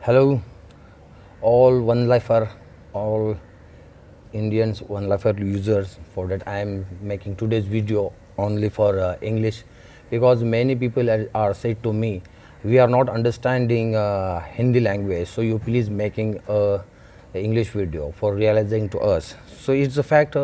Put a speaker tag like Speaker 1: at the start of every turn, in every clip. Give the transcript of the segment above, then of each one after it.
Speaker 1: Hello, all One Lifer, all Indians One Lifer users. For that, I am making today's video only for English, because many people are said to me, we are not understanding Hindi language. So you please making a English video for realizing to us. So it's a fact.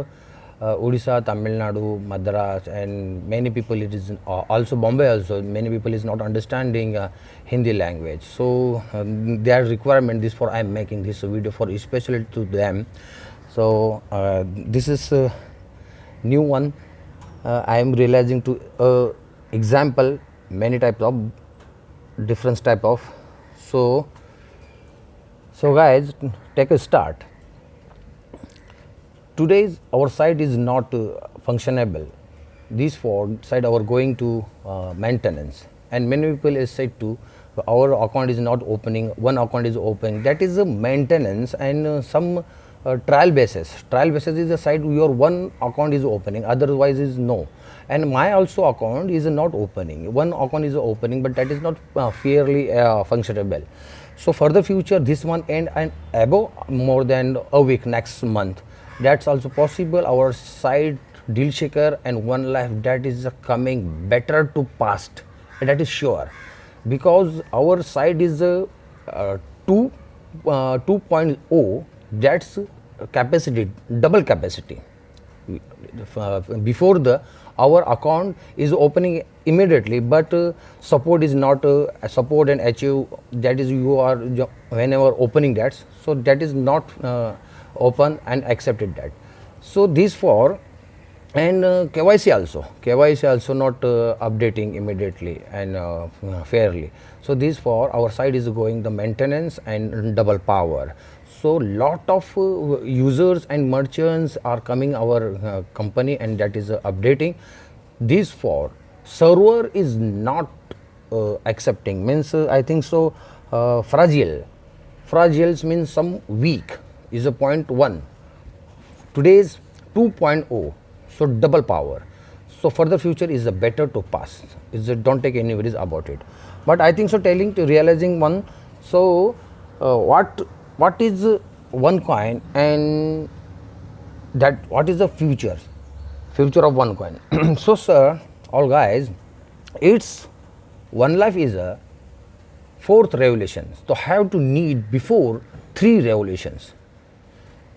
Speaker 1: Odisha, Tamil Nadu, Madras, and many people it is also Bombay also. Many people is not understanding Hindi language. So their requirement. This for I am making this video for especially to them. So this is a new one. I am realizing to example many types of different type of. So guys, take a start. Today's our site is not functionable. This for site our going to maintenance, and many people is said to our account is not opening. One account is open. That is a maintenance and some trial basis. Trial basis is a site your one account is opening, otherwise is no. And my also account is not opening. One account is opening, but that is not fairly functionable. So for the future, this one and above more than a week next month. That's also possible. Our site deal shaker and One Life that is coming better to past. That is sure, because our site is 2.0. That's capacity, double capacity. Before the our account is opening immediately, but support is not support and achieve. That is you are whenever opening that. So that is not. Open and accepted that. So this for and KYC also not updating immediately and fairly. So this for our site is going the maintenance and double power. So lot of users and merchants are coming our company, and that is updating. This for server is not accepting, means I think so fragile means some weak is a 0.1. Today's 2.0, so double power. So for the future is a better to pass. Is a, don't take any worries about it. But I think so telling to realizing one. So what is one coin, and that what is the future of one coin? So sir, all guys, it's One Life is a fourth revolution. So have to need before three revolutions.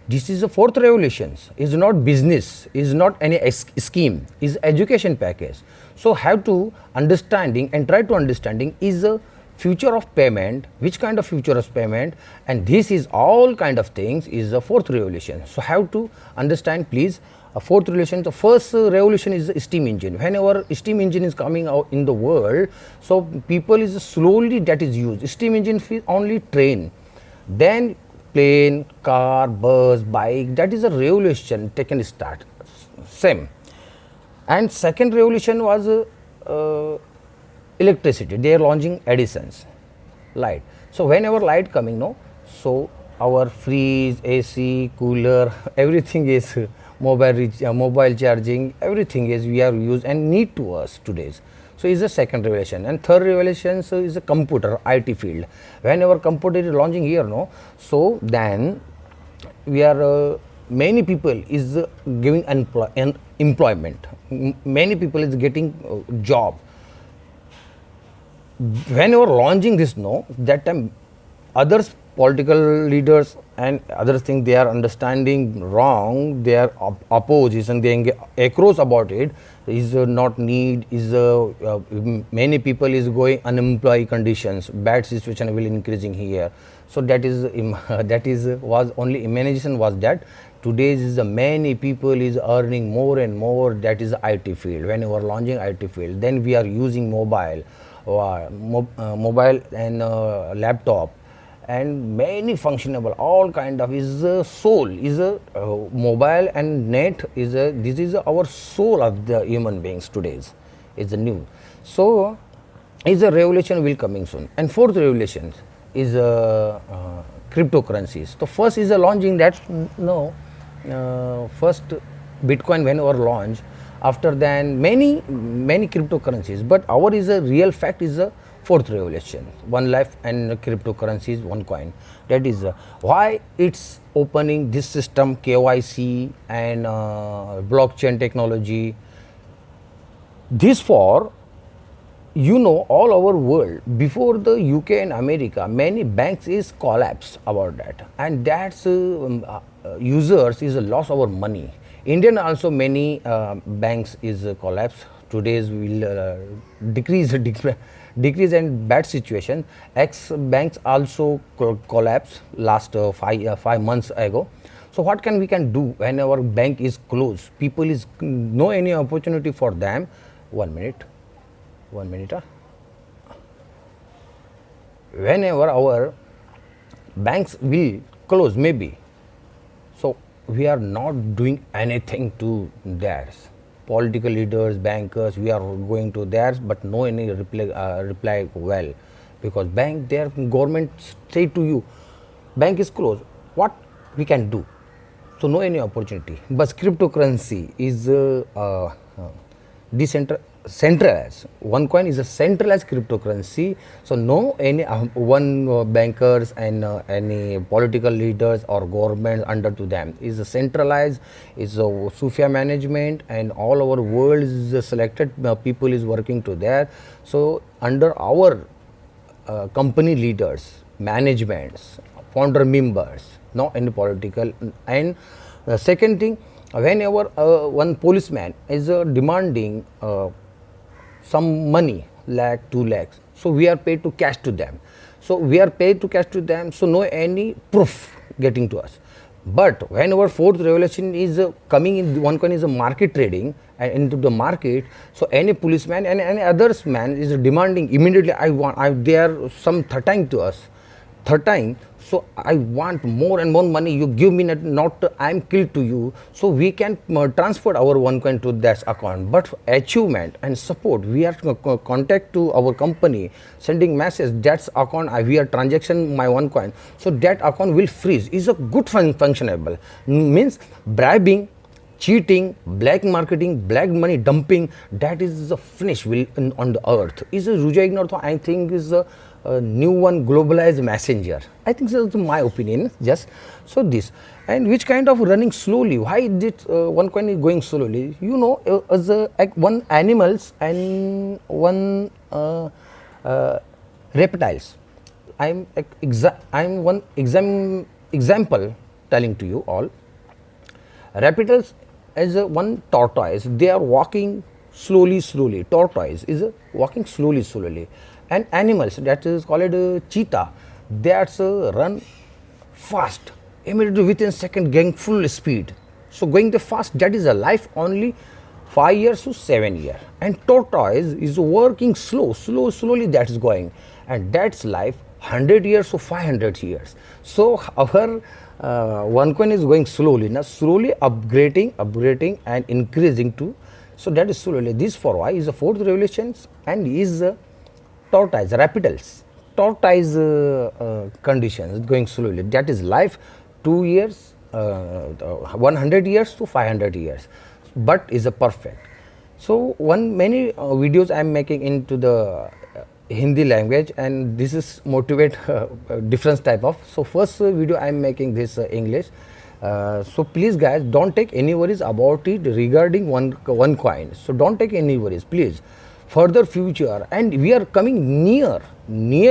Speaker 1: This is the fourth revolution. Is not business, is not any scheme, is education package. So have to understanding and try to understanding is a future of payment, which kind of future of payment, and this is all kind of things is a fourth revolution. So have to understand please. A fourth revolution, the first revolution is the steam engine. Whenever steam engine is coming out in the world, so people is slowly that is used. Steam engine is only train, then plane, car, bus, bike. That is a revolution taken start. Same. And second revolution was electricity. They are launching Edison's light. So whenever light coming, no, so our fridge, AC, cooler, everything is mobile charging. Everything is we are used and need to us today's. So is the second revelation. And third revelation so is a computer IT field. Whenever computer is launching here, no, so then we are many people is giving employment. Many people is getting job. Whenever launching this, no, that time others political leaders and others think they are understanding wrong, they are opposition, they across about it, is not need, is many people is going unemployed conditions, bad situation will increasing here. So that is that is was only imagination was that. Today is many people is earning more and more, that is IT field. When we are launching IT field, then we are using mobile and laptop, and many functionable all kind of is a soul is a mobile and net is a this is our soul of the human beings today's is a new. So is a revolution will coming soon. And fourth revolution is cryptocurrencies. So first is a launching that no first Bitcoin when our launch, after then many cryptocurrencies, but our is a real fact is a fourth revolution, one life and cryptocurrency is one coin. That is why it's opening this system KYC and blockchain technology. This for all over world before the UK and America many banks is collapsed about that, and that's users is a loss our money. Indian also many banks is collapse. Today's will decrease decrease and bad situation. X banks also collapse last 5 months ago. So what can we can do when our bank is closed? People is no any opportunity for them. 1 minute. 1 minute. Whenever our banks will close, maybe, so we are not doing anything to theirs. Political leaders, bankers, we are going to theirs, but no any reply well, because bank, their government say to you, bank is closed. What we can do? So no any opportunity. But cryptocurrency is centralized. One coin is a centralized cryptocurrency. So no any one bankers and any political leaders or government under to them. Is a centralized, is a Sufia management, and all our world is selected people is working to there. So under our company leaders, managements, founder members, not any political. And second thing, whenever one policeman is demanding some money, lakh, 2 lakhs, so we are paid to cash to them. So we are paid to cash to them, so no any proof getting to us. But whenever fourth revolution is coming in, one coin is a market trading and into the market. So any policeman and any others man is demanding immediately, they are some threatening to us, threatening. So I want more and more money. You give me not I am killed to you. So we can transfer our one coin to that account. But achievement and support, we are contact to our company, sending message that's account we are transaction my one coin. So that account will freeze. Is a good functionable. Means bribing, cheating, black marketing, black money dumping, that is the finish will on the earth. Is a Ruja Ignore, I think is a new one globalized messenger. I think so, my opinion. Just so this, and which kind of running slowly? Why did one coin is going slowly? As one animals and one reptiles. I'm one example telling to you all. Reptiles is one tortoise. They are walking slowly. Tortoise is walking slowly. And animals, that is called cheetah, that's run fast, immediately within second going full speed. So going the fast, that is a life only 5 years to 7 years. And tortoise is working slowly that's going, and that's life 100 years to 500 years. So our one coin is going slowly, now slowly upgrading and increasing to. So that is slowly. This for why is the fourth revolution and is tortoise, reptiles, tortoise conditions going slowly. That is life 2 years, 100 years to 500 years, but is a perfect. So many videos I am making into the Hindi language, and this is motivate different type of. So first video I am making this English. So please guys, don't take any worries about it regarding one coin. So don't take any worries, please. Further future, and we are coming near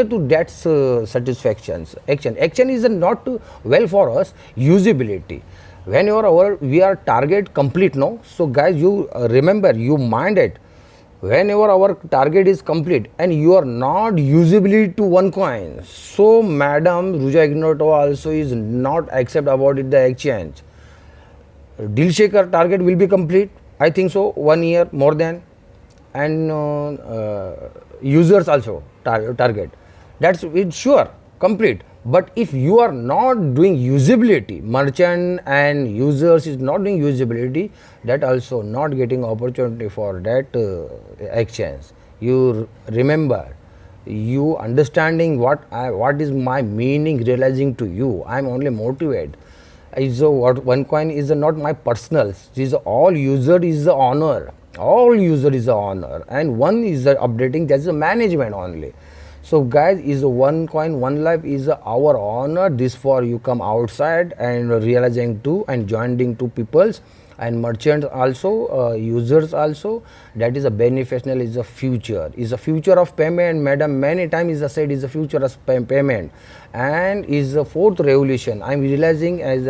Speaker 1: to that satisfactions. Action is not well for us. Usability. Whenever we are target complete, no. So guys, you remember, you mind it. Whenever our target is complete and you are not usability to one coin, so madam Ruja Ignoto also is not accept about it the exchange. Deal shaker target will be complete, I think so, 1 year more than, and users also target, that's it sure complete. But if you are not doing usability, merchant and users is not doing usability, that also not getting opportunity for that exchange. You remember, you understanding what is my meaning realizing to you. I am only motivated. So what one coin is not my personal. This all user is the honor. All user is the honor, and one is the updating. That's the management only. So guys, is one coin one life is our honor. This for you come outside and realizing too and joining two peoples and merchants also, users also. That is a beneficial is a future, is a future of payment. Madam many times is a said is a future of payment, and is the fourth revolution. I'm realizing as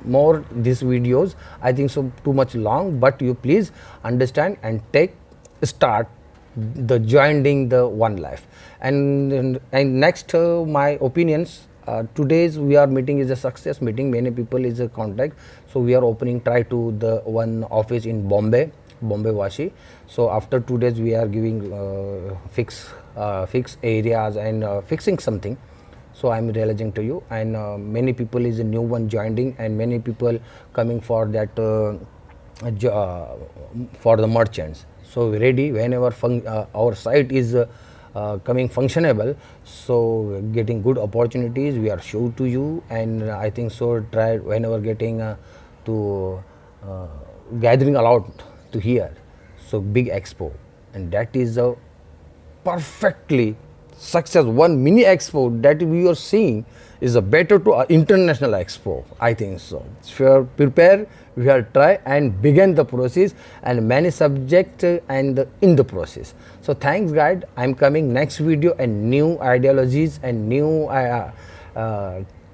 Speaker 1: more these videos, I think so too much long, but you please understand and take start the joining the one life. And next, my opinions, today's we are meeting is a success meeting, many people is a contact, so we are opening try to the one office in Bombay Washi. So after 2 days we are giving fix areas and fixing something. So I'm realizing to you, and many people is a new one joining, and many people coming for that for the merchants. So ready whenever our site is coming functionable, so getting good opportunities we are show to you. And I think so try whenever getting to gathering a lot to here, so big expo, and that is a perfectly success. One mini expo that we are seeing is a better to international expo, I think so. If you are prepare, we are try and begin the process, and many subject and in the process. So thanks guys, I'm coming next video and new ideologies and new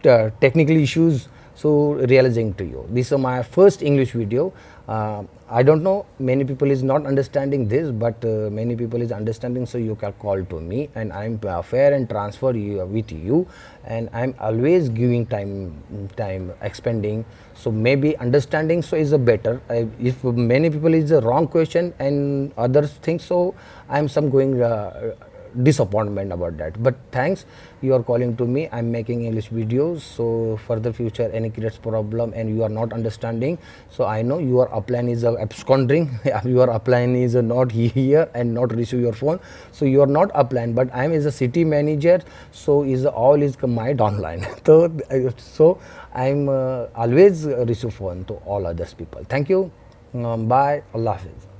Speaker 1: technical issues, so realizing to you. This is my first English video. I don't know, many people is not understanding this, but many people is understanding, so you can call to me, and I'm fair and transfer you, with you, and I'm always giving time expanding. So maybe understanding so is a better. If many people is a wrong question and others think so, I'm some going disappointment about that. But thanks, you are calling to me, I'm making English videos, so for the future any creates problem and you are not understanding, so I know your upline is absconding your upline is not here and not receive your phone, so you are not upline, but I am is a city manager, so is all is my online so I'm always receive phone to all others people. Thank you. Bye. Allah Hafiz.